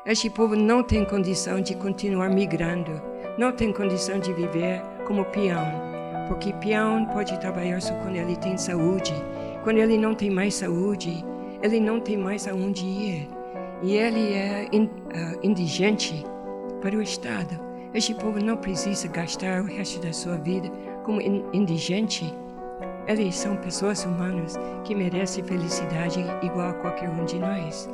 Este povo não tem condição de continuar migrando, não tem condição de viver como peão, porque peão pode trabalhar só quando ele tem saúde. Quando ele não tem mais saúde, ele não tem mais aonde ir. E ele é indigente para o Estado. Este povo não precisa gastar o resto da sua vida como indigente. Eles são pessoas humanas que merecem felicidade igual a qualquer um de nós.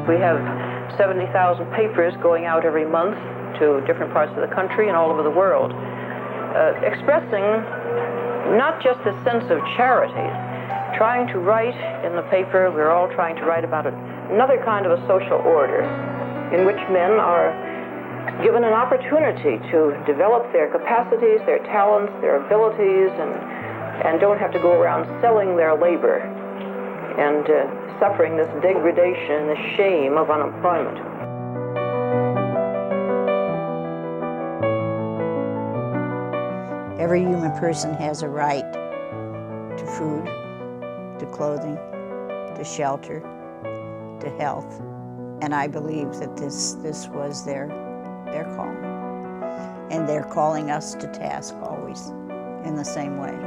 We have 70,000 papers going out every month to different parts of the country and all over the world, expressing not just a sense of charity, trying to write in the paper, we're all trying to write about another kind of a social order in which men are given an opportunity to develop their capacities, their talents, their abilities, and don't have to go around selling their labor and suffering this degradation and the shame of unemployment. Every human person has a right to food, to clothing, to shelter, to health. And I believe that this was their call. And they're calling us to task always in the same way.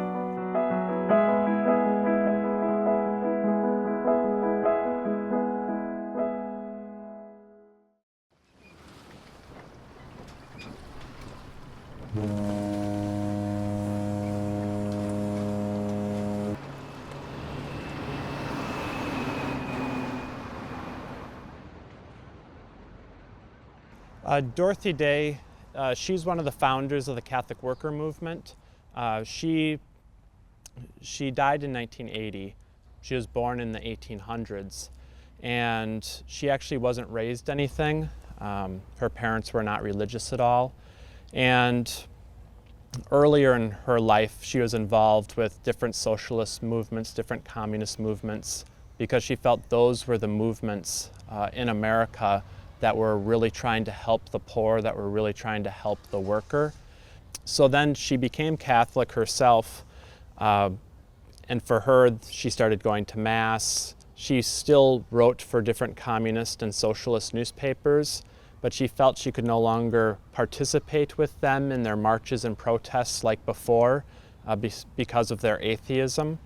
Dorothy Day, she's one of the founders of the Catholic worker movement. She died in 1980. She was born in the 1800s, and she actually wasn't raised anything. Her parents were not religious at all, and earlier in her life she was involved with different socialist movements, different communist movements, because she felt those were the movements in America that were really trying to help the poor, that were really trying to help the worker. So then she became Catholic herself, and for her, she started going to Mass. She still wrote for different communist and socialist newspapers, but she felt she could no longer participate with them in their marches and protests like before because of their atheism.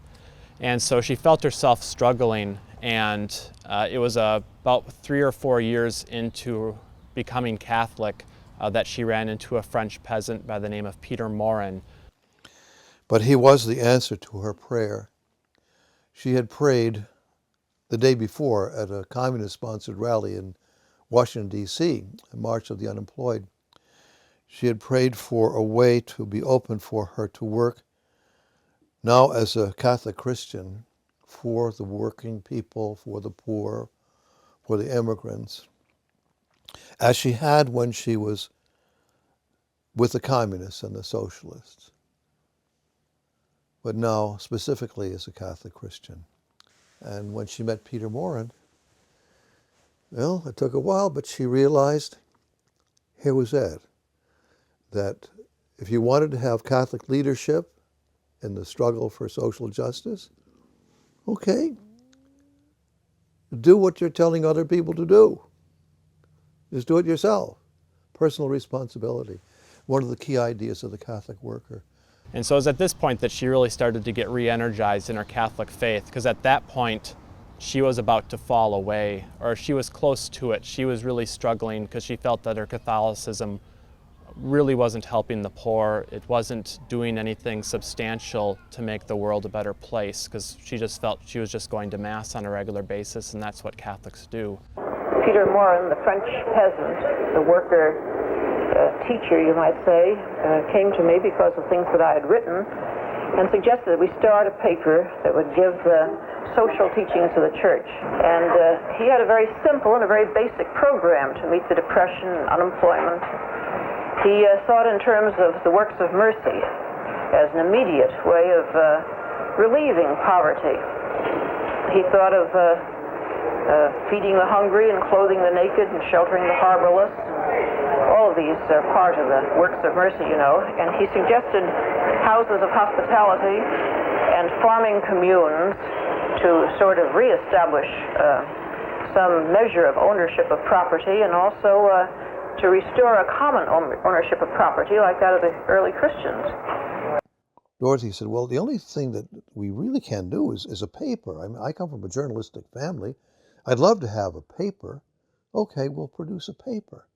And so she felt herself struggling, and it was about 3 or 4 years into becoming Catholic that she ran into a French peasant by the name of Peter Morin. But he was the answer to her prayer. She had prayed the day before at a communist-sponsored rally in Washington, D.C., a March of the Unemployed. She had prayed for a way to be open for her to work, now as a Catholic Christian, for the working people, for the poor, for the immigrants, as she had when she was with the communists and the socialists, but now specifically as a Catholic Christian. And when she met Peter Morin, well, it took a while, but she realized, here was it, that if you wanted to have Catholic leadership in the struggle for social justice, okay, do what you're telling other people to do. Just do it yourself. Personal responsibility. One of the key ideas of the Catholic worker. And so it was at this point that she really started to get re-energized in her Catholic faith, because at that point she was about to fall away, or she was close to it. She was really struggling because she felt that her Catholicism really wasn't helping the poor. It wasn't doing anything substantial to make the world a better place, because she just felt she was just going to Mass on a regular basis, and that's what Catholics do. Peter Morin, the French peasant, the worker teacher, you might say, came to me because of things that I had written and suggested that we start a paper that would give social teachings of the church. And he had a very simple and a very basic program to meet the depression and unemployment. He thought in terms of the works of mercy as an immediate way of relieving poverty. He thought of feeding the hungry and clothing the naked and sheltering the harborless. All of these are part of the works of mercy, you know. And he suggested houses of hospitality and farming communes to sort of reestablish some measure of ownership of property, and also to restore a common ownership of property like that of the early Christians. Dorothy said, well, the only thing that we really can do is a paper. I mean, I come from a journalistic family. I'd love to have a paper. Okay, we'll produce a paper.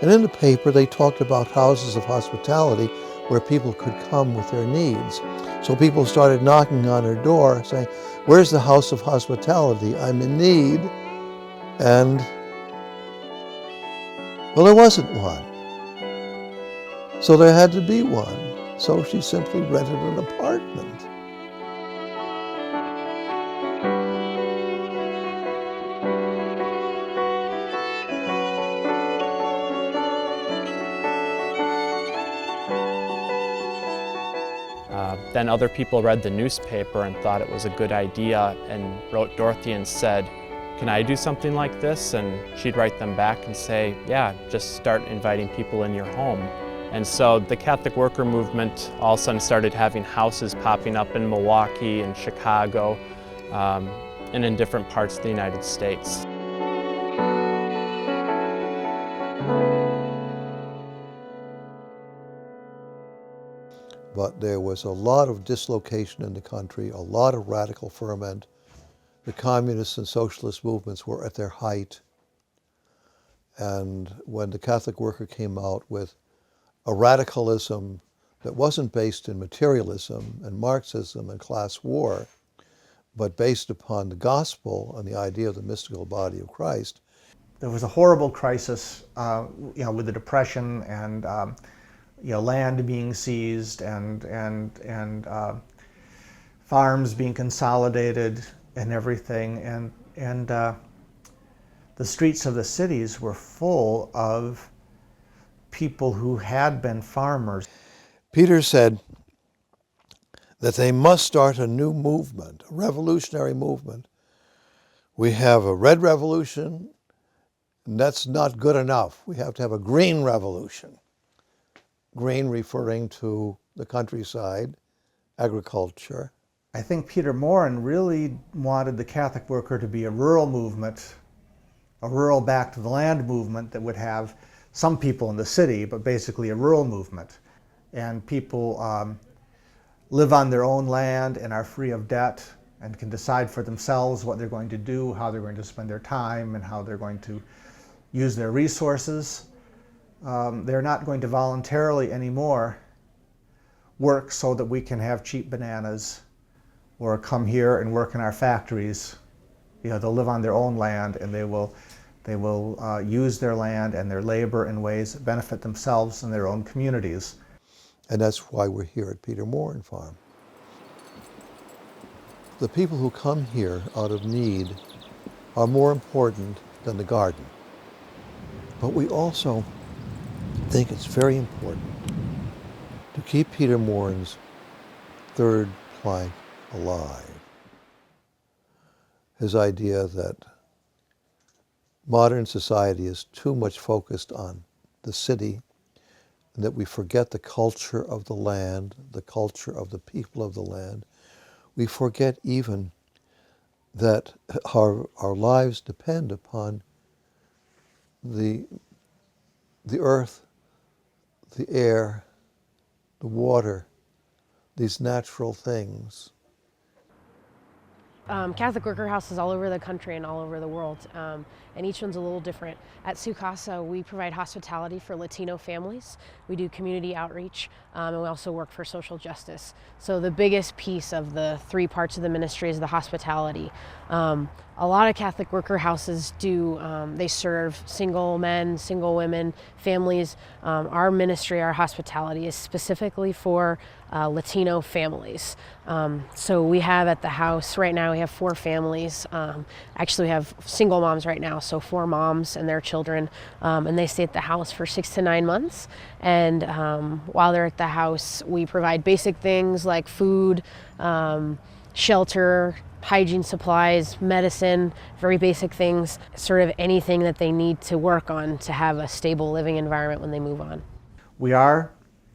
And in the paper, they talked about houses of hospitality where people could come with their needs. So people started knocking on her door saying, where's the house of hospitality? I'm in need. And, well, there wasn't one. So there had to be one. So she simply rented an apartment. Then other people read the newspaper and thought it was a good idea and wrote Dorothy and said, can I do something like this? And she'd write them back and say, yeah, just start inviting people in your home. And so the Catholic worker movement all of a sudden started having houses popping up in Milwaukee and Chicago and in different parts of the United States. But there was a lot of dislocation in the country, a lot of radical ferment. The communist and socialist movements were at their height. And when the Catholic worker came out with a radicalism that wasn't based in materialism and Marxism and class war, but based upon the gospel and the idea of the mystical body of Christ. There was a horrible crisis, with the Depression and land being seized and farms being consolidated and everything, and the streets of the cities were full of people who had been farmers. Peter said that they must start a new movement, a revolutionary movement. We have a red revolution, and that's not good enough. We have to have a green revolution. Green referring to the countryside, agriculture. I think Peter Morin really wanted the Catholic worker to be a rural movement, a rural back to the land movement that would have some people in the city, but basically a rural movement. And people live on their own land and are free of debt and can decide for themselves what they're going to do, how they're going to spend their time, and how they're going to use their resources. They're not going to voluntarily anymore work so that we can have cheap bananas, or come here and work in our factories. You know, they'll live on their own land, and they will use their land and their labor in ways that benefit themselves and their own communities. And that's why we're here at Peter Moran Farm. The people who come here out of need are more important than the garden. But we also think it's very important to keep Peter Moran's third plank alive. His idea that modern society is too much focused on the city, and that we forget the culture of the land, the culture of the people of the land. We forget even that our lives depend upon the earth, the air, the water, these natural things. Catholic worker houses all over the country and all over the world, and each one's a little different. At Causa, we provide hospitality for Latino families. We do community outreach, and we also work for social justice. So the biggest piece of the three parts of the ministry is the hospitality. A lot of Catholic worker houses they serve single men, single women, families. Our ministry, our hospitality is specifically for Latino families. So we have at the house right now, we have 4 families. Actually, we have single moms right now, so 4 moms and their children, and they stay at the house for 6 to 9 months. And while they're at the house, we provide basic things like food, shelter, hygiene supplies, medicine, very basic things, sort of anything that they need to work on to have a stable living environment when they move on. We are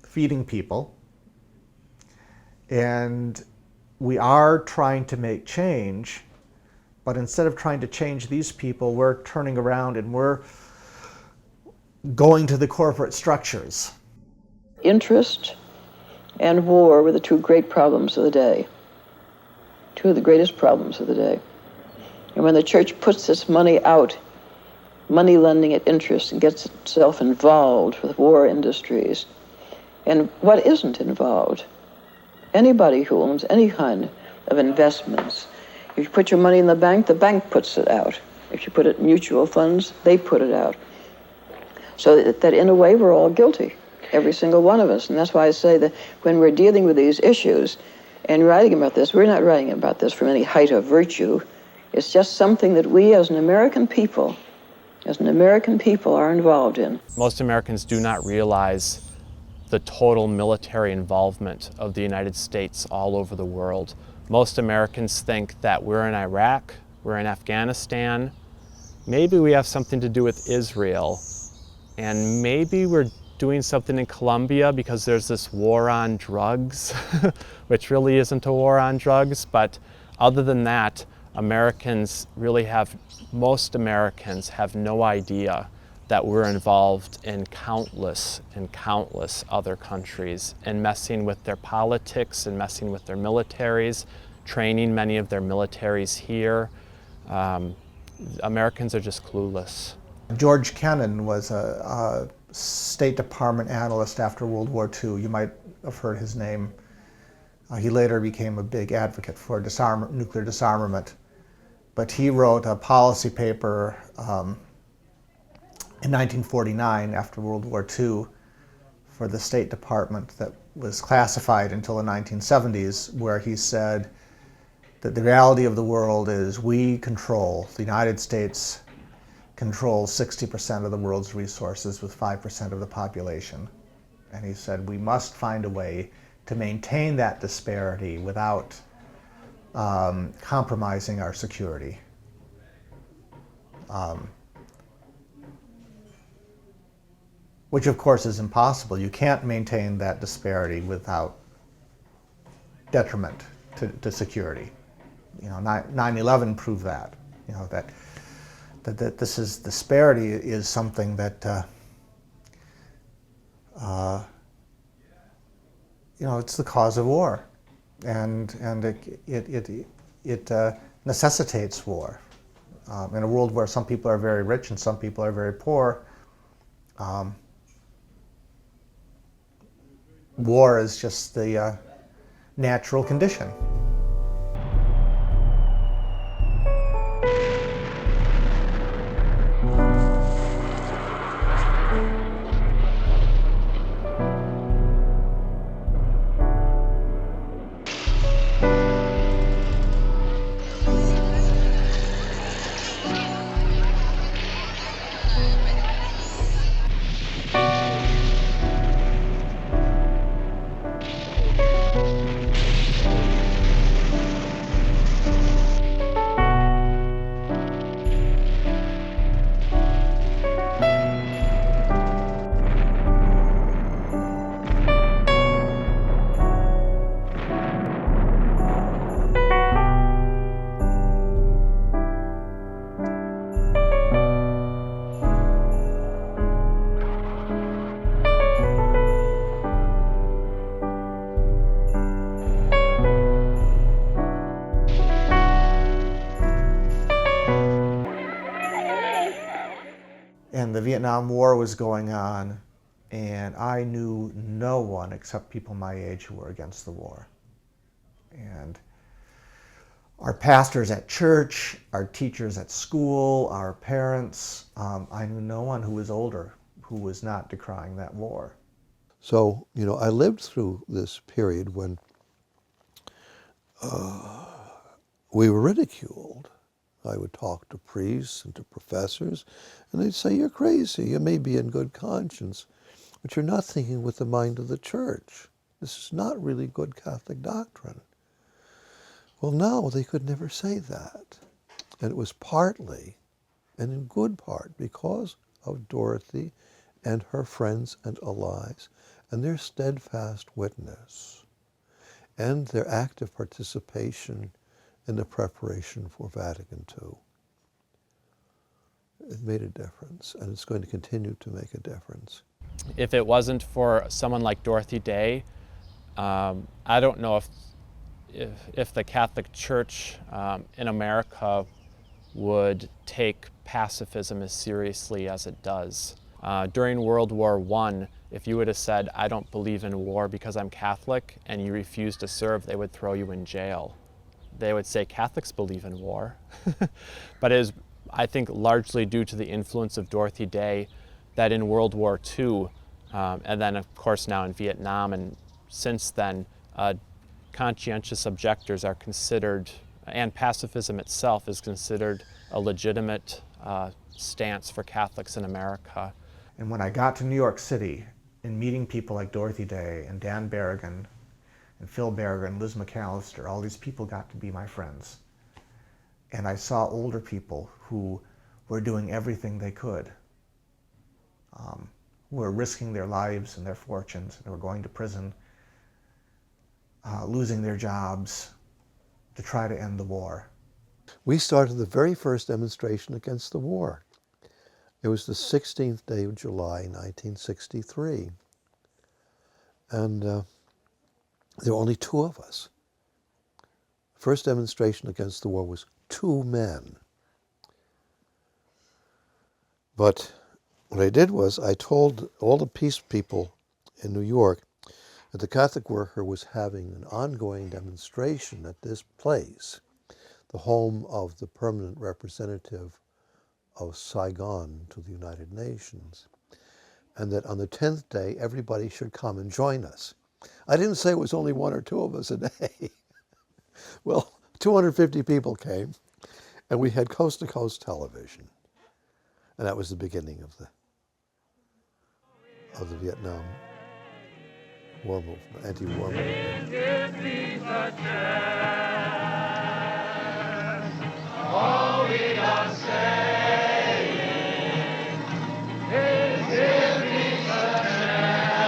feeding people, and we are trying to make change, but instead of trying to change these people, we're turning around and we're going to the corporate structures. Interest and war were the 2 great problems of the day. 2 of the greatest problems of the day. And when the church puts this money out, money lending at interest, and gets itself involved with war industries, and what isn't involved? Anybody who owns any kind of investments, if you put your money in the bank puts it out. If you put it in mutual funds, they put it out. So that in a way we're all guilty, every single one of us. And that's why I say that when we're dealing with these issues and writing about this, we're not writing about this from any height of virtue. It's just something that we as an American people are involved in. Most Americans do not realize the total military involvement of the United States all over the world. Most Americans think that we're in Iraq, we're in Afghanistan, maybe we have something to do with Israel, and maybe we're doing something in Colombia because there's this war on drugs, which really isn't a war on drugs, but other than that, most Americans have no idea that we're involved in countless other countries and messing with their politics and messing with their militaries, training many of their militaries here. Americans are just clueless. George Kennan was a State Department analyst after World War II. You might have heard his name. He later became a big advocate for nuclear disarmament. But he wrote a policy paper in 1949, after World War II, for the State Department that was classified until the 1970s, where he said that the reality of the world is the United States controls 60% of the world's resources with 5% of the population. And he said we must find a way to maintain that disparity without compromising our security. Which of course is impossible. You can't maintain that disparity without detriment to security. 9/11 proved that. That this disparity is something that it's the cause of war, and it necessitates war. In a world where some people are very rich and some people are very poor, War is just the natural condition. And the Vietnam War was going on, and I knew no one except people my age who were against the war. And our pastors at church, our teachers at school, our parents, I knew no one who was older who was not decrying that war. So, you know, I lived through this period when we were ridiculed. I would talk to priests and to professors, and they'd say, "You're crazy. You may be in good conscience, but you're not thinking with the mind of the church. This is not really good Catholic doctrine." Well, now they could never say that. And it was partly, and in good part, because of Dorothy and her friends and allies, and their steadfast witness, and their active participation in the preparation for Vatican II. It made a difference, and it's going to continue to make a difference. If it wasn't for someone like Dorothy Day, I don't know if the Catholic Church in America would take pacifism as seriously as it does. During World War I, if you would have said, "I don't believe in war because I'm Catholic," and you refused to serve, they would throw you in jail. They would say Catholics believe in war. But it is, I think, largely due to the influence of Dorothy Day that in World War II, and then of course now in Vietnam, and since then, conscientious objectors are considered, and pacifism itself is considered a legitimate stance for Catholics in America. And when I got to New York City, and meeting people like Dorothy Day and Dan Berrigan and Phil Berrigan, Liz McAllister, all these people got to be my friends. And I saw older people who were doing everything they could, who were risking their lives and their fortunes, and were going to prison, losing their jobs to try to end the war. We started the very first demonstration against the war. It was the 16th day of July, 1963. And there were only two of us. The first demonstration against the war was 2 men. But what I did was I told all the peace people in New York that the Catholic worker was having an ongoing demonstration at this place, the home of the permanent representative of Saigon to the United Nations, and that on the 10th day, everybody should come and join us. I didn't say it was only 1 or 2 of us a day. Well, 250 people came, and we had coast-to-coast television. And that was the beginning of the Vietnam War movement, anti-war movement. All we are saying is give peace a chance.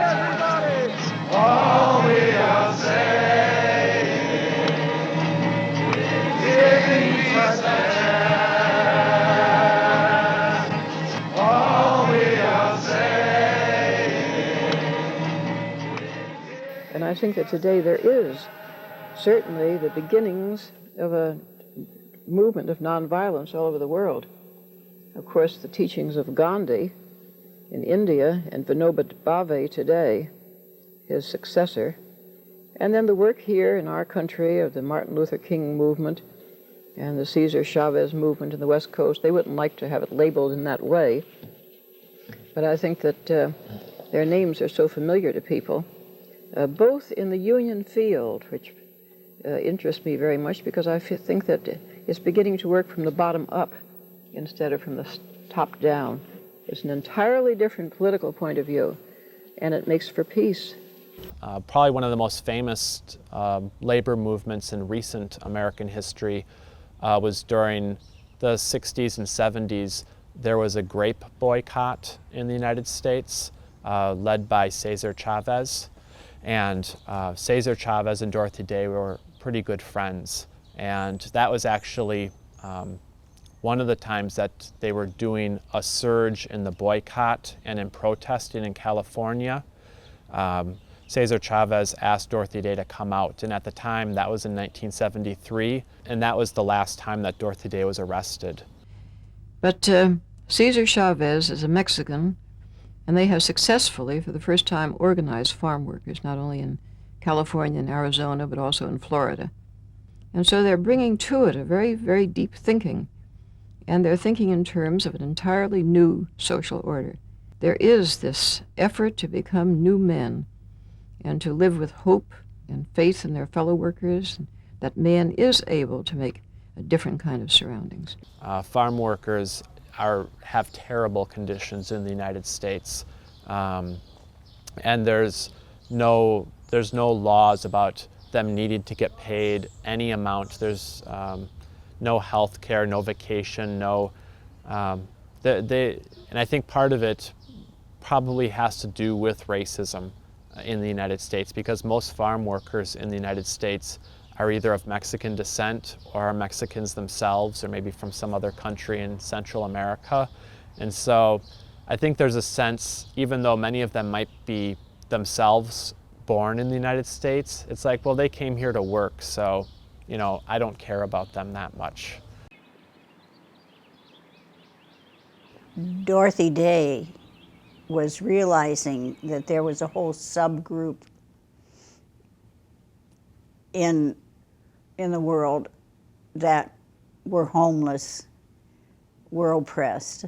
Everybody! All we are saying is give peace a chance. All we are saying. And I think that today there is certainly the beginnings of a movement of nonviolence all over the world. Of course, the teachings of Gandhi in India, and Vinoba Bhave today, his successor, and then the work here in our country of the Martin Luther King movement and the Cesar Chavez movement in the West Coast. They wouldn't like to have it labeled in that way, but I think that their names are so familiar to people, both in the union field, which interests me very much because I think that it's beginning to work from the bottom up instead of from the top down. It's an entirely different political point of view, and it makes for peace. Probably one of the most famous labor movements in recent American history was during the 60s and 70s. There was a grape boycott in the United States led by Cesar Chavez. And Cesar Chavez and Dorothy Day were pretty good friends. And that was actually one of the times that they were doing a surge in the boycott and in protesting in California. Cesar Chavez asked Dorothy Day to come out, and at the time that was in 1973, and that was the last time that Dorothy Day was arrested. But Cesar Chavez is a Mexican, and they have successfully, for the first time, organized farm workers, not only in California and Arizona, but also in Florida. And so they're bringing to it a very, very deep thinking, and they're thinking in terms of an entirely new social order. There is this effort to become new men and to live with hope and faith in their fellow workers, that man is able to make a different kind of surroundings. Farm workers have terrible conditions in the United States, and there's no laws about them needing to get paid any amount. There's no health care, no vacation, and I think part of it probably has to do with racism in the United States, because most farm workers in the United States are either of Mexican descent or are Mexicans themselves, or maybe from some other country in Central America. And so I think there's a sense, even though many of them might be themselves born in the United States, it's like, well, they came here to work, so, I don't care about them that much. Dorothy Day was realizing that there was a whole subgroup in the world that were homeless, were oppressed,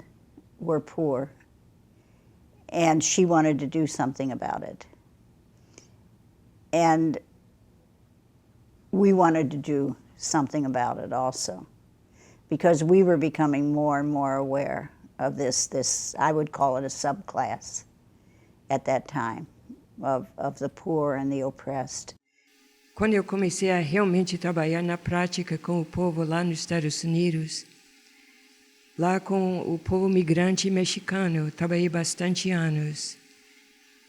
were poor, and she wanted to do something about it. And we wanted to do something about it also, because we were becoming more and more aware of this, I would call it a subclass at that time, of the poor and the oppressed. Quando eu comecei a realmente trabalhar na prática com o povo lá nos Estados Unidos, lá com o povo migrante mexicano, eu trabalhei bastante anos.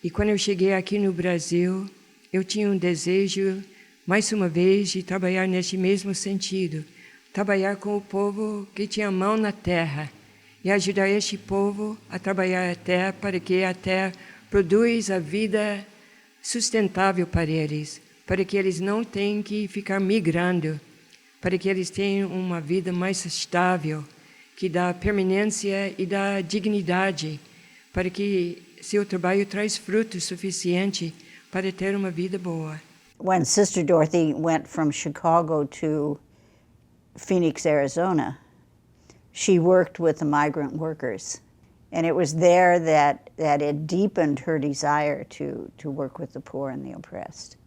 E quando eu cheguei aqui no Brasil, eu tinha um desejo, mais uma vez, de trabalhar nesse mesmo sentido, trabalhar com o povo que tinha mão na terra, e ajudar este povo a trabalhar a terra para que a terra produza a vida sustentável para eles não tenham que ficar migrando, para que eles tenham uma vida mais estável, que dá permanência e dá dignidade, para que seu trabalho traz fruto suficiente para ter uma vida boa. When Sister Dorothy went from Chicago to Phoenix, Arizona, she worked with the migrant workers. And it was there that it deepened her desire to work with the poor and the oppressed.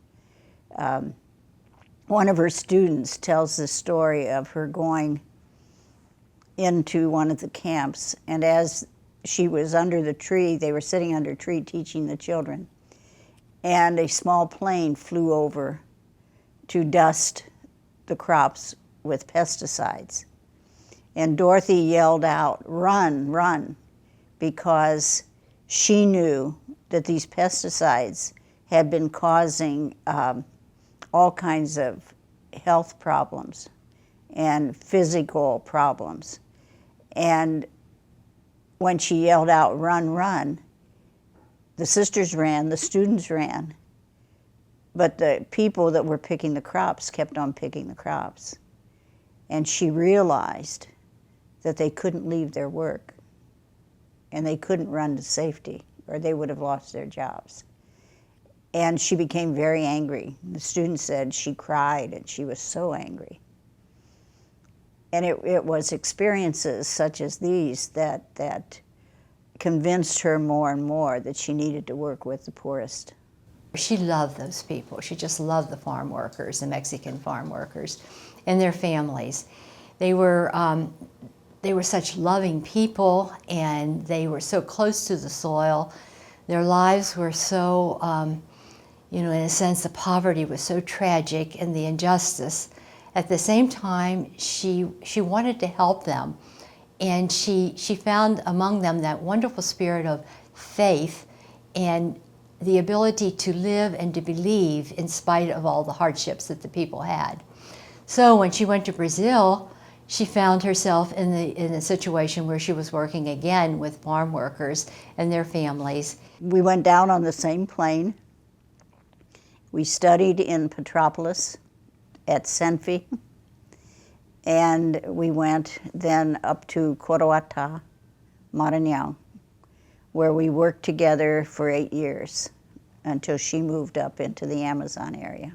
One of her students tells the story of her going into one of the camps, and as she was under the tree, they were sitting under a tree teaching the children, and a small plane flew over to dust the crops with pesticides. And Dorothy yelled out, "Run, run," because she knew that these pesticides had been causing all kinds of health problems and physical problems. And when she yelled out, "Run, run," the sisters ran, the students ran, but the people that were picking the crops kept on picking the crops. And she realized that they couldn't leave their work. and they couldn't run to safety, or they would have lost their jobs. And she became very angry. The students said she cried, and she was so angry. And it was experiences such as these that convinced her more and more that she needed to work with the poorest. She loved those people. She just loved the farm workers, the Mexican farm workers, and their families. They were such loving people, and they were so close to the soil. Their lives were so, in a sense, the poverty was so tragic and the injustice. At the same time, she wanted to help them, and she found among them that wonderful spirit of faith and the ability to live and to believe in spite of all the hardships that the people had. So when she went to Brazil, she found herself in a situation where she was working again with farm workers and their families. We went down on the same plane. We studied in Petrópolis at Senfi, and we went then up to Coroatá, Maranhão, where we worked together for 8 years until she moved up into the Amazon area.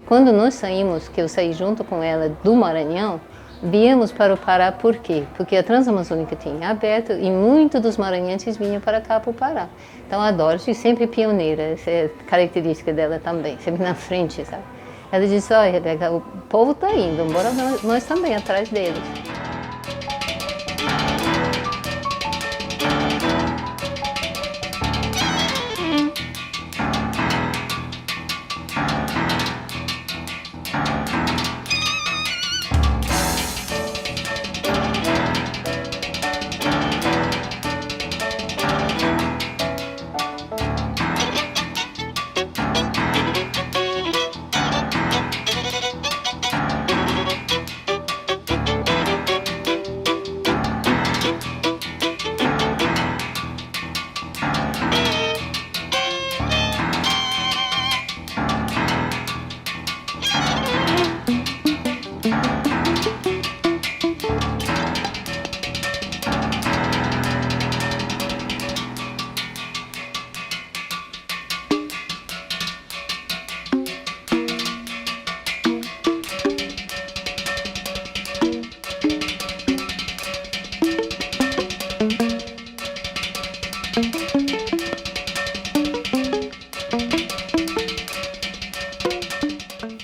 Quando nós saímos, que eu saí junto com ela do Maranhão, viemos para o Pará por quê? Porque a Transamazônica tinha aberto e muitos dos maranhenses vinham para cá, para o Pará. Então a Dorothy sempre pioneira, essa é a característica dela também, sempre na frente, sabe? Ela disse, olha, Rebeca, o povo está indo, bora nós também atrás deles.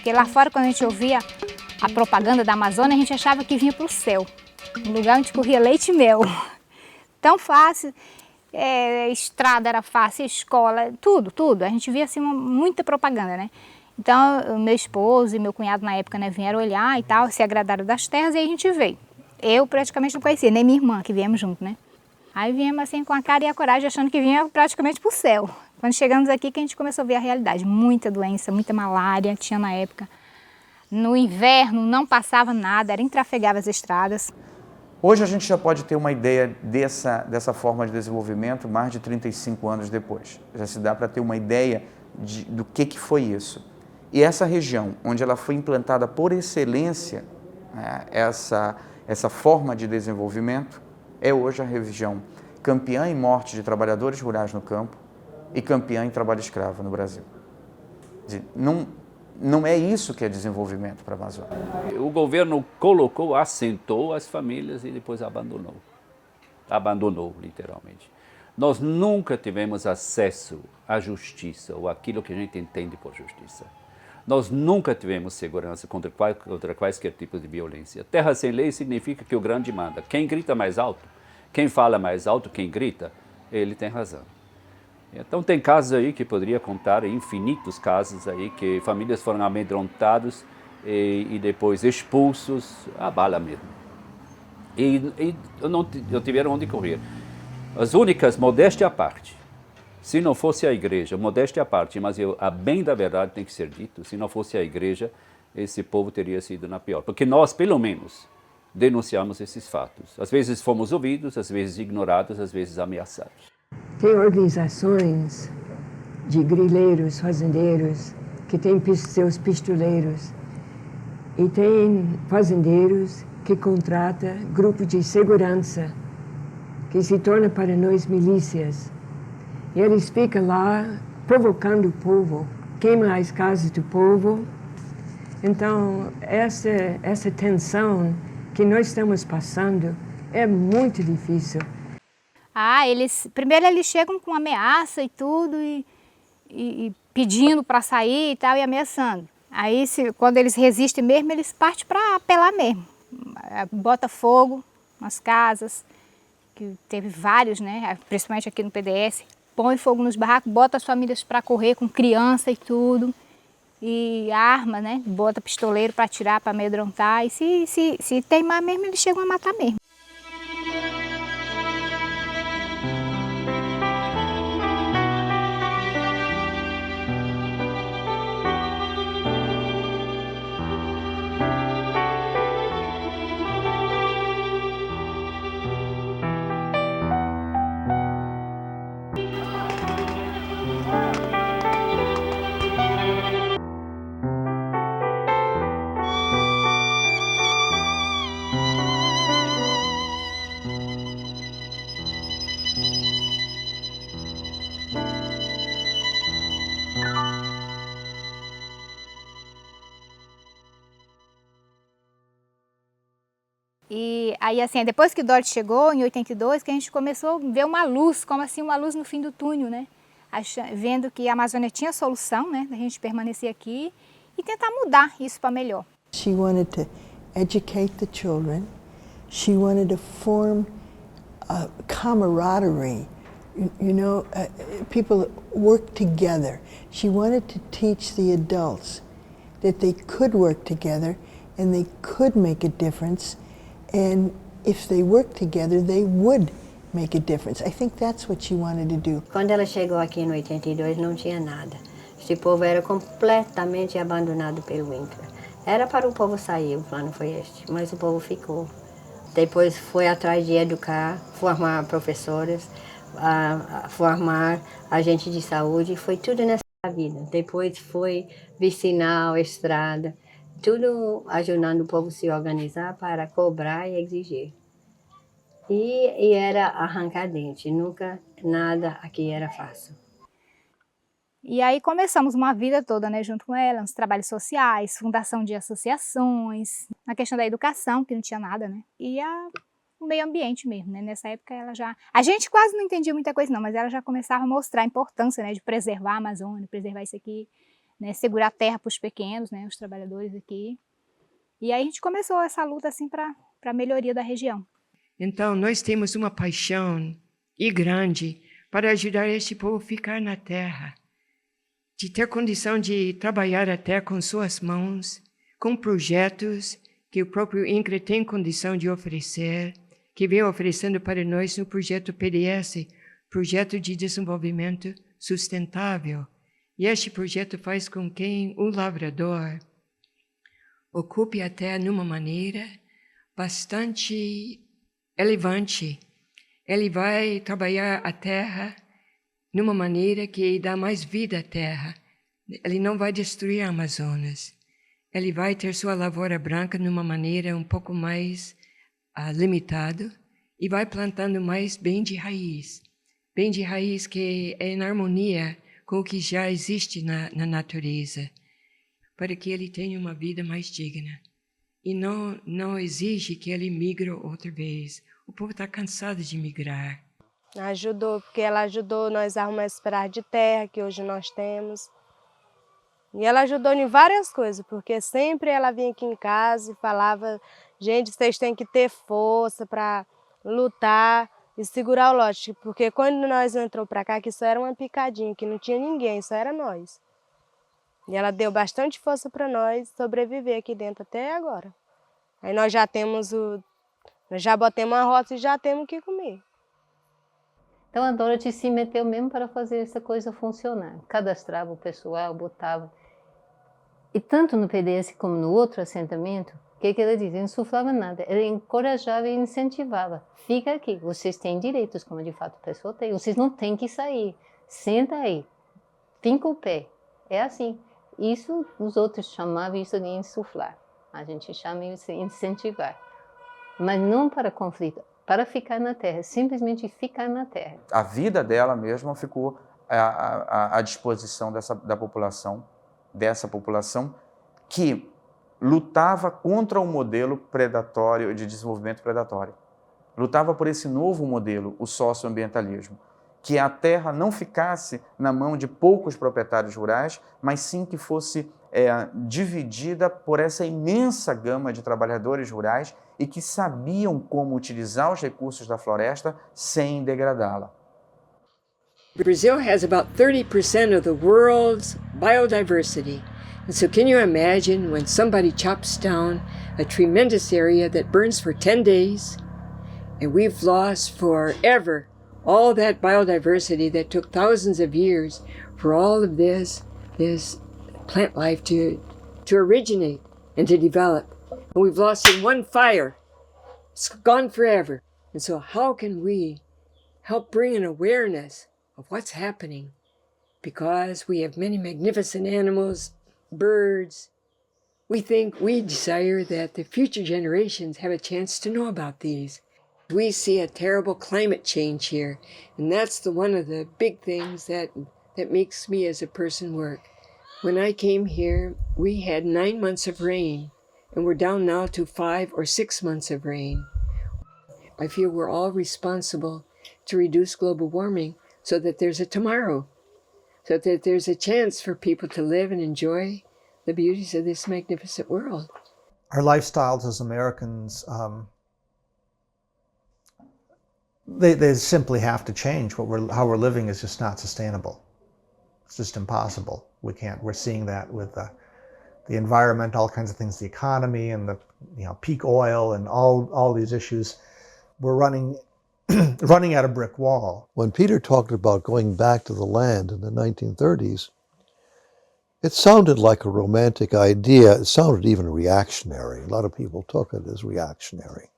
Porque lá fora, quando a gente ouvia a propaganda da Amazônia, a gente achava que vinha para o céu. Um lugar onde corria leite e mel. Tão fácil, estrada era fácil, escola, tudo. A gente via assim muita propaganda, né? Então, o meu esposo e meu cunhado na época, né, vieram olhar e tal, se agradaram das terras e aí a gente veio. Eu praticamente não conhecia, nem minha irmã, que viemos junto, né? Aí viemos assim com a cara e a coragem, achando que vinha praticamente para o céu. Quando chegamos aqui que a gente começou a ver a realidade. Muita doença, muita malária tinha na época. No inverno não passava nada, era intrafegável as estradas. Hoje a gente já pode ter uma ideia dessa forma de desenvolvimento mais de 35 anos depois. Já se dá para ter uma ideia do que foi isso. E essa região, onde ela foi implantada por excelência, essa forma de desenvolvimento, é hoje a região campeã em morte de trabalhadores rurais no campo e campeã em trabalho escravo no Brasil. Não é isso que é desenvolvimento para a Amazônia. O governo assentou as famílias e depois abandonou. Abandonou, literalmente. Nós nunca tivemos acesso à justiça, ou aquilo que a gente entende por justiça. Nós nunca tivemos segurança contra quaisquer tipos de violência. Terra sem lei significa que o grande manda. Quem grita mais alto, quem fala mais alto, quem grita, ele tem razão. Então tem casos aí que poderia contar, infinitos casos aí, que famílias foram amedrontadas e depois expulsos à bala mesmo. E não tiveram onde correr. As únicas, modéstia à parte, se não fosse a igreja, modéstia à parte, mas a bem da verdade tem que ser dito, se não fosse a igreja, esse povo teria sido na pior. Porque nós, pelo menos, denunciamos esses fatos. Às vezes fomos ouvidos, às vezes ignorados, às vezes ameaçados. Tem organizações de grileiros, fazendeiros, que têm seus pistoleiros. E tem fazendeiros que contratam grupo de segurança que se torna para nós milícias. E eles ficam lá provocando o povo, queimam as casas do povo. Então, essa tensão que nós estamos passando é muito difícil. Primeiro eles chegam com ameaça e tudo, e pedindo para sair e tal, e ameaçando. Aí, quando eles resistem mesmo, eles partem para apelar mesmo. Bota fogo nas casas, que teve vários, né? Principalmente aqui no PDS. Põe fogo nos barracos, bota as famílias para correr com criança e tudo. E arma, né? Bota pistoleiro para atirar, para amedrontar. E se teimar mesmo, eles chegam a matar mesmo. E aí, assim, depois que Dorothy chegou, em 82, que a gente começou a ver uma luz, como assim, uma luz no fim do túnel, né? Vendo que a Amazônia tinha solução, né? Da gente permanecer aqui e tentar mudar isso para melhor. She wanted to educate the children. She wanted to form a camaraderie. You know, people work together. She wanted to teach the adults that they could work together and they could make a difference. And if they worked together, they would make a difference. I think that's what she wanted to do. Quando ela chegou aqui em 82, não tinha nada. Esse povo era completamente abandonado pelo INCRA. Era para o povo sair, o plano foi este, mas o povo ficou. Depois foi atrás de educar, formar professores, formar agentes de saúde, foi tudo nessa vida. Depois foi vicinal, estrada, tudo ajudando o povo a se organizar para cobrar e exigir. E era arrancar dente, nunca nada aqui era fácil. E aí começamos uma vida toda, né, junto com ela, nos trabalhos sociais, fundação de associações, na questão da educação, que não tinha nada, né, e o meio ambiente mesmo, né, nessa época ela já... A gente quase não entendia muita coisa não, mas ela já começava a mostrar a importância, né, de preservar a Amazônia, preservar isso aqui, né, segurar a terra para os pequenos, né, os trabalhadores aqui. E aí a gente começou essa luta assim para a melhoria da região. Então nós temos uma paixão e grande para ajudar este povo a ficar na terra, de ter condição de trabalhar a terra com suas mãos, com projetos que o próprio INCRA tem condição de oferecer, que vem oferecendo para nós no projeto PDS, Projeto de Desenvolvimento Sustentável. E este projeto faz com que o lavrador ocupe a terra de uma maneira bastante elevante. Ele vai trabalhar a terra de uma maneira que dá mais vida à terra. Ele não vai destruir a Amazonas. Ele vai ter sua lavoura branca de uma maneira um pouco mais limitada e vai plantando mais bem de raiz que é em harmonia com o que já existe na natureza, para que ele tenha uma vida mais digna. E não exige que ele migre outra vez. O povo está cansado de migrar. Ajudou, porque ela ajudou nós a arrumar esse pedaço de terra que hoje nós temos. E ela ajudou em várias coisas, porque sempre ela vinha aqui em casa e falava: gente, vocês têm que ter força para lutar e segurar o lote. Porque quando nós entramos para cá, que só era uma picadinha, que não tinha ninguém, só era nós. E ela deu bastante força para nós sobreviver aqui dentro até agora. Aí nós já temos nós já botamos uma roça e já temos o que comer. Então a Dorothy se meteu mesmo para fazer essa coisa funcionar. Cadastrava o pessoal, botava. E tanto no PDS como no outro assentamento, o que ela dizia? Não insuflava nada. Ela encorajava e incentivava. Fica aqui, vocês têm direitos, como de fato a pessoa tem. Vocês não têm que sair. Senta aí, finca o pé. É assim. Isso os outros chamavam isso de insuflar. A gente chama isso de incentivar. Mas não para conflito. para ficar na terra, simplesmente ficar na terra. A vida dela mesma ficou à disposição dessa população que lutava contra o modelo predatório de desenvolvimento predatório. Lutava por esse novo modelo, o socioambientalismo, que a terra não ficasse na mão de poucos proprietários rurais, mas sim que fosse dividida por essa imensa gama de trabalhadores rurais e que sabiam como utilizar os recursos da floresta sem degradá-la. Brazil has about 30% of the world's biodiversity. And so can you imagine when somebody chops down a tremendous area that burns for 10 days and we've lost forever all that biodiversity that took thousands of years for all of this plant life to originate and to develop. And we've lost in one fire. It's gone forever. And so how can we help bring an awareness of what's happening? Because we have many magnificent animals, birds. We desire that the future generations have a chance to know about these. We see a terrible climate change here, and that's one of the big things that makes me as a person work. When I came here, we had 9 months of rain, and we're down now to 5 or 6 months of rain. I feel we're all responsible to reduce global warming so that there's a tomorrow, so that there's a chance for people to live and enjoy the beauties of this magnificent world. Our lifestyles as Americans, they simply have to change. How we're living is just not sustainable. It's just impossible. We're seeing that with the environment, all kinds of things, the economy and the peak oil and all these issues. We're running at a brick wall. When Peter talked about going back to the land in the 1930s, it sounded like a romantic idea. It sounded even reactionary. A lot of people took it as reactionary.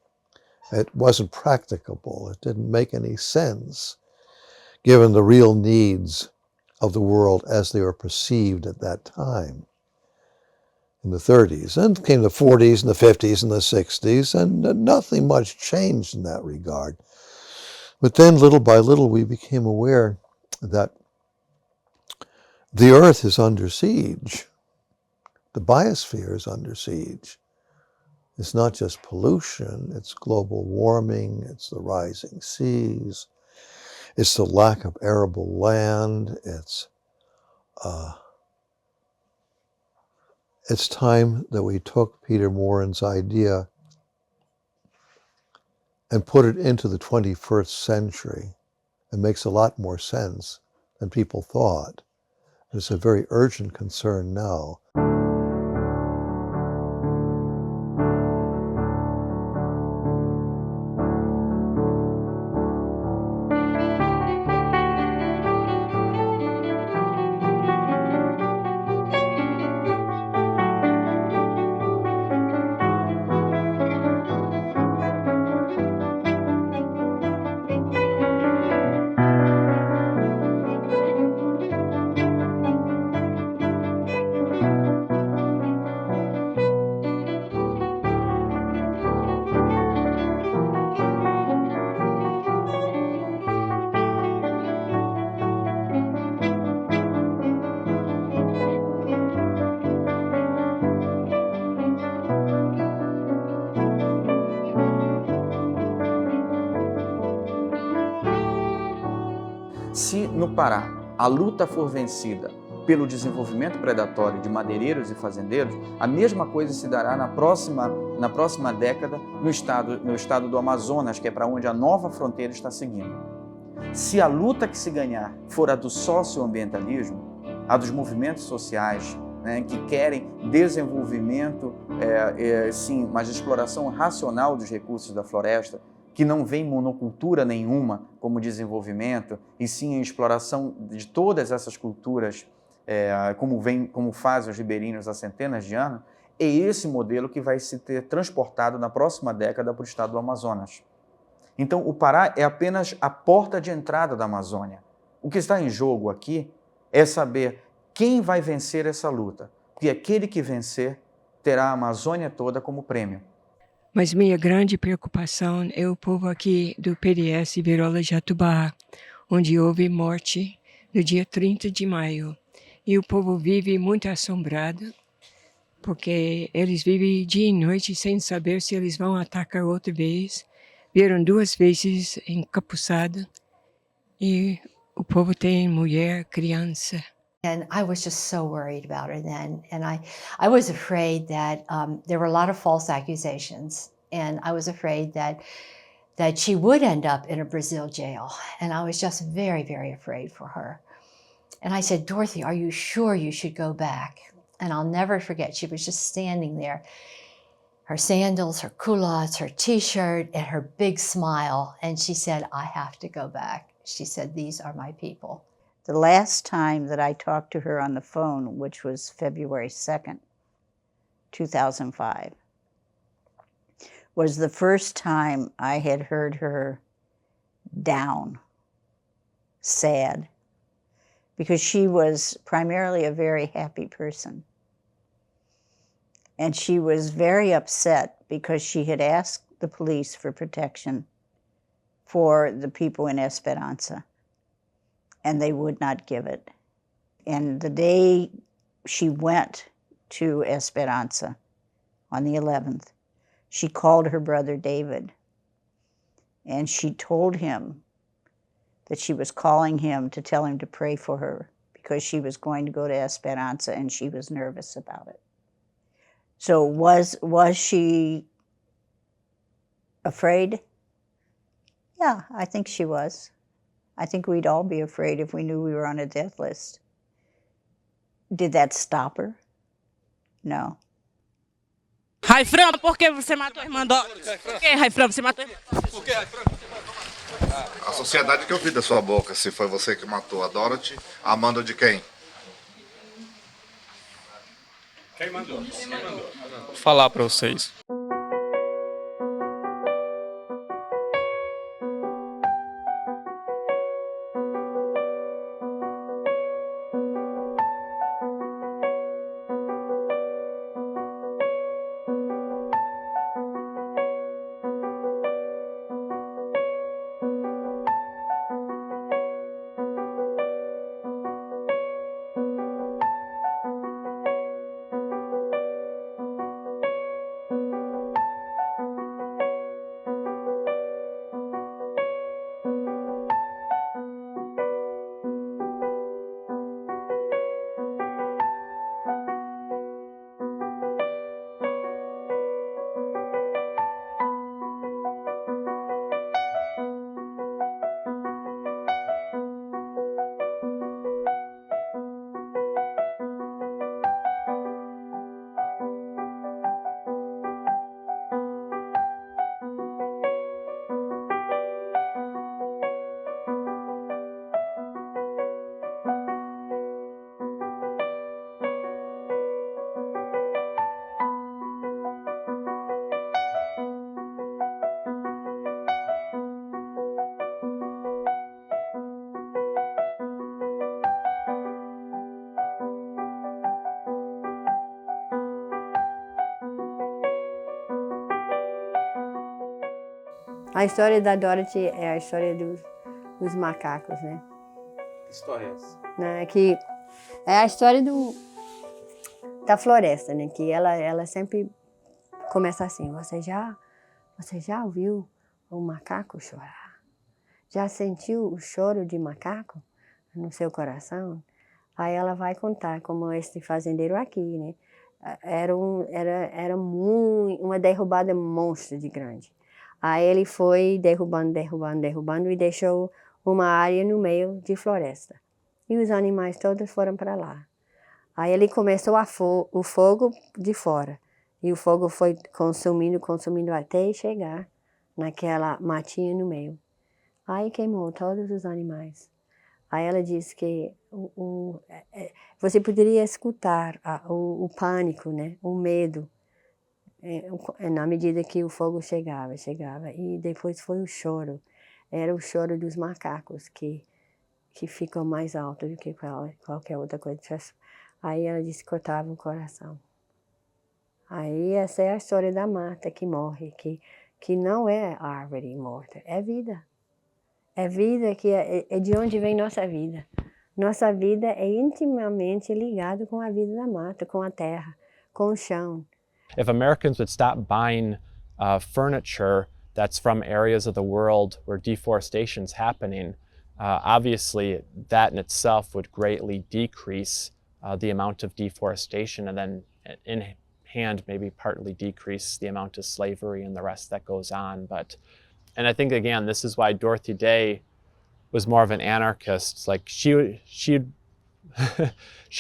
It wasn't practicable. It didn't make any sense, given the real needs of the world as they were perceived at that time in the 30s. And came the 40s and the 50s and the 60s, and nothing much changed in that regard. But then, little by little, we became aware that the Earth is under siege. The biosphere is under siege. It's not just pollution, it's global warming, it's the rising seas, it's the lack of arable land, it's time that we took Peter Morin's idea and put it into the 21st century. It makes a lot more sense than people thought. It's a very urgent concern now. Se no Pará a luta for vencida pelo desenvolvimento predatório de madeireiros e fazendeiros, a mesma coisa se dará na próxima década no estado do Amazonas, que é para onde a nova fronteira está seguindo. Se a luta que se ganhar for a do socioambientalismo, a dos movimentos sociais, que querem desenvolvimento, sim, mas exploração racional dos recursos da floresta, que não vem monocultura nenhuma como desenvolvimento, e sim a exploração de todas essas culturas, como fazem os ribeirinhos há centenas de anos, é esse modelo que vai se ter transportado na próxima década para o estado do Amazonas. Então, o Pará é apenas a porta de entrada da Amazônia. O que está em jogo aqui é saber quem vai vencer essa luta, porque aquele que vencer terá a Amazônia toda como prêmio. Mas minha grande preocupação é o povo aqui do PDS Virola Jatubá, onde houve morte no dia 30 de maio. E o povo vive muito assombrado, porque eles vivem dia e noite sem saber se eles vão atacar outra vez. Vieram 2 vezes encapuçados, e o povo tem mulher, criança. And I was just so worried about her then. And I was afraid that there were a lot of false accusations. And I was afraid that she would end up in a Brazil jail. And I was just very, very afraid for her. And I said, Dorothy, are you sure you should go back? And I'll never forget, she was just standing there, her sandals, her culottes, her t-shirt, and her big smile. And she said, I have to go back. She said, these are my people. The last time that I talked to her on the phone, which was February 2nd, 2005, was the first time I had heard her down, sad, because she was primarily a very happy person. And she was very upset because she had asked the police for protection for the people in Esperanza, and they would not give it. And the day she went to Esperanza, on the 11th, she called her brother David, and she told him that she was calling him to tell him to pray for her because she was going to go to Esperanza and she was nervous about it. So was she afraid? Yeah, I think she was. I think we'd all be afraid if we knew we were on a death list. Did that stop her? No. Raifran, por que você matou a irmã Dorothy? Por que, Raifran, você matou a irmã? Por que, Raifran? A sociedade que eu vi da sua boca, se foi você que matou a Dorothy, a mando de quem? Quem mandou? Vou falar para vocês. A história da Dorothy é a história dos macacos, né? Que história é essa? Né? Que é a história da floresta, né? Que ela sempre começa assim: você já ouviu o macaco chorar? Já sentiu o choro de macaco no seu coração? Aí ela vai contar como este fazendeiro aqui, né? Era uma derrubada monstro de grande. Aí ele foi derrubando e deixou uma área no meio de floresta. E os animais todos foram para lá. Aí ele começou o fogo de fora. E o fogo foi consumindo até chegar naquela matinha no meio. Aí queimou todos os animais. Aí ela disse que você poderia escutar o pânico, né? O medo. Na medida que o fogo chegava. E depois foi o choro. Era o choro dos macacos que ficou mais alto do que qualquer outra coisa. Aí ela disse que cortava o coração. Aí essa é a história da mata que morre, que não é árvore morta, é vida. É vida que é de onde vem nossa vida. Nossa vida é intimamente ligada com a vida da mata, com a terra, com o chão. If Americans would stop buying furniture that's from areas of the world where deforestation is happening, obviously that in itself would greatly decrease the amount of deforestation, and then in hand maybe partly decrease the amount of slavery and the rest that goes on. And I think again, this is why Dorothy Day was more of an anarchist. Like she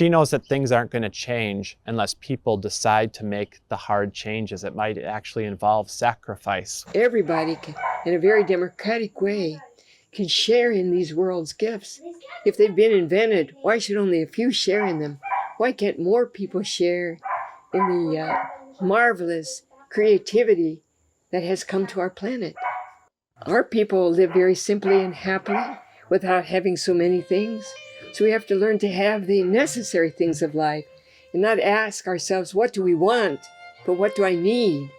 knows that things aren't going to change unless people decide to make the hard changes. It might actually involve sacrifice. Everybody can, in a very democratic way, can share in these world's gifts. If they've been invented, why should only a few share in them? Why can't more people share in the marvelous creativity that has come to our planet? Our people live very simply and happily without having so many things. So we have to learn to have the necessary things of life and not ask ourselves, what do we want, but what do I need?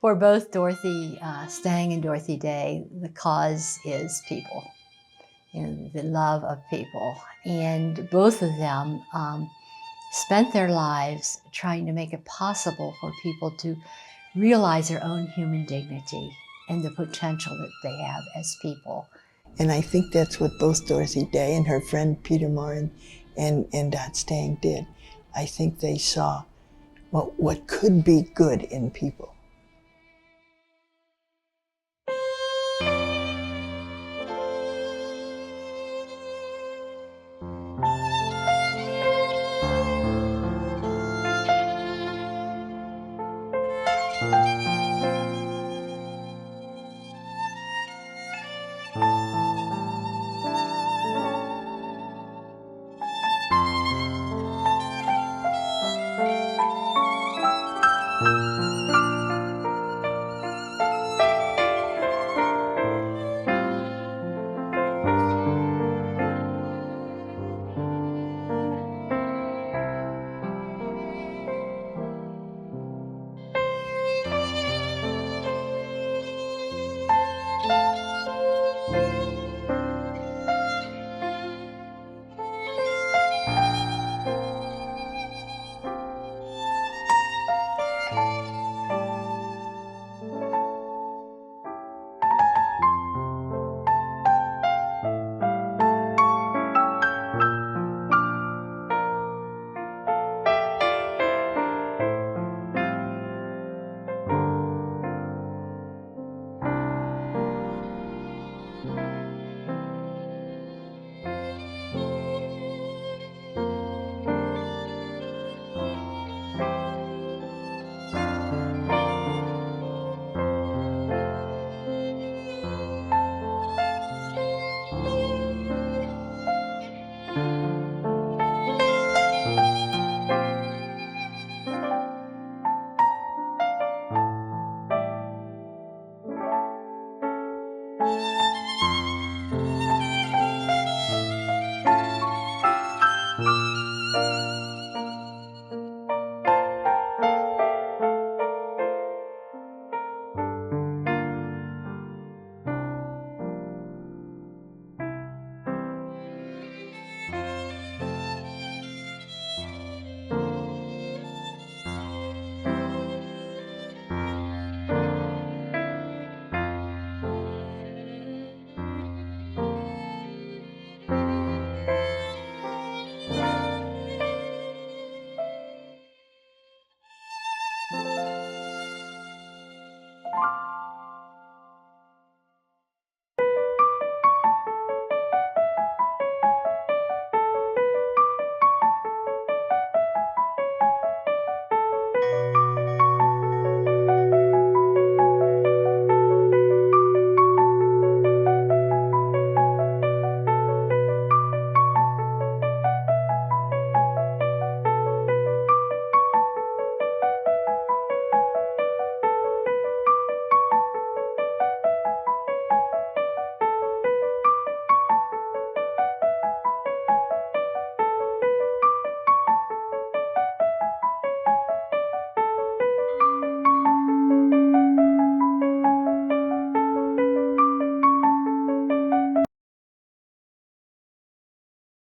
For both Dorothy Stang and Dorothy Day, the cause is people, and the love of people. And both of them spent their lives trying to make it possible for people to realize their own human dignity and the potential that they have as people. And I think that's what both Dorothy Day and her friend Peter Moore and Dot Stang did. I think they saw what could be good in people.